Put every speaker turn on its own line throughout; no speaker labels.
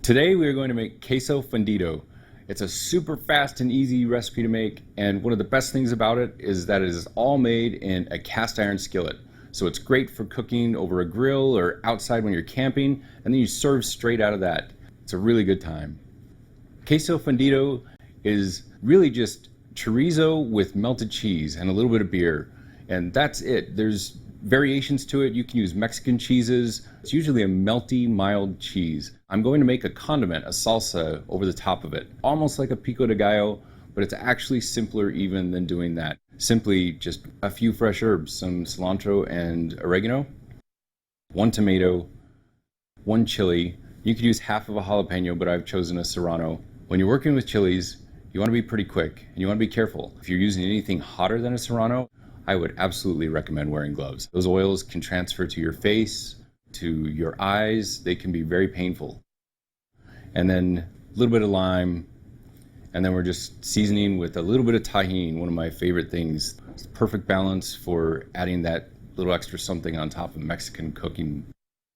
Today we are going to make Queso Fundido. It's a super fast and easy recipe to make, and one of the best things about it is that it is all made in a cast iron skillet. So it's great for cooking over a grill or outside when you're camping, and then you serve straight out of that. It's a really good time. Queso Fundido is really just chorizo with melted cheese and a little bit of beer, and that's it. There's variations to it. You can use Mexican cheeses. It's usually a melty, mild cheese. I'm going to make a condiment, a salsa, over the top of it, almost like a pico de gallo, but it's actually simpler even than doing that. Simply just a few fresh herbs, some cilantro and oregano, 1 tomato, 1 chili. You could use half of a jalapeno, but I've chosen a serrano. When you're working with chilies, you want to be pretty quick and you want to be careful. If you're using anything hotter than a serrano, I would absolutely recommend wearing gloves. Those oils can transfer to your face, to your eyes. They can be very painful. And then a little bit of lime, and then we're just seasoning with a little bit of tahini, one of my favorite things. It's the perfect balance for adding that little extra something on top of Mexican cooking.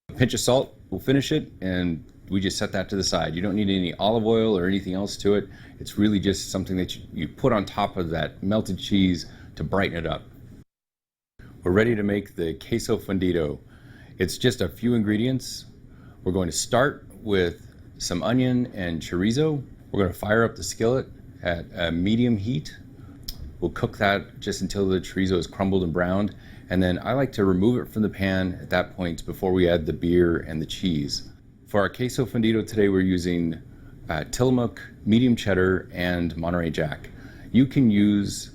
A pinch of salt will finish it, and we just set that to the side. You don't need any olive oil or anything else to it. It's really just something that you put on top of that melted cheese to brighten it up. We're ready to make the Queso Fundido. It's just a few ingredients. We're going to start with some onion and chorizo. We're going to fire up the skillet at a medium heat. We'll cook that just until the chorizo is crumbled and browned. And then I like to remove it from the pan at that point before we add the beer and the cheese. For our Queso Fundido today, we're using Tillamook, medium cheddar, and Monterey Jack. You can use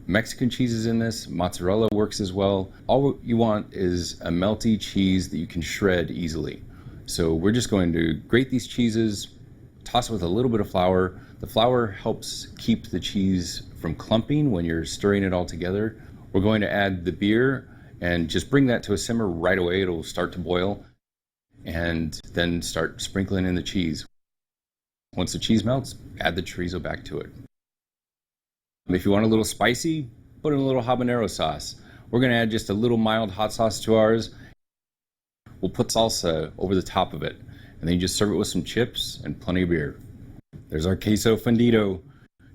Mexican cheeses in this. Mozzarella works as well. All you want is a melty cheese that you can shred easily. So we're just going to grate these cheeses, toss it with a little bit of flour. The flour helps keep the cheese from clumping when you're stirring it all together. We're going to add the beer and just bring that to a simmer right away. It'll start to boil, and then start sprinkling in the cheese. Once the cheese melts, add the chorizo back to it. If you want a little spicy, put in a little habanero sauce. We're going to add just a little mild hot sauce to ours. We'll put salsa over the top of it, and then you just serve it with some chips and plenty of beer. There's our Queso Fundido.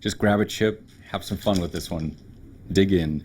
Just grab a chip, have some fun with this one. Dig in.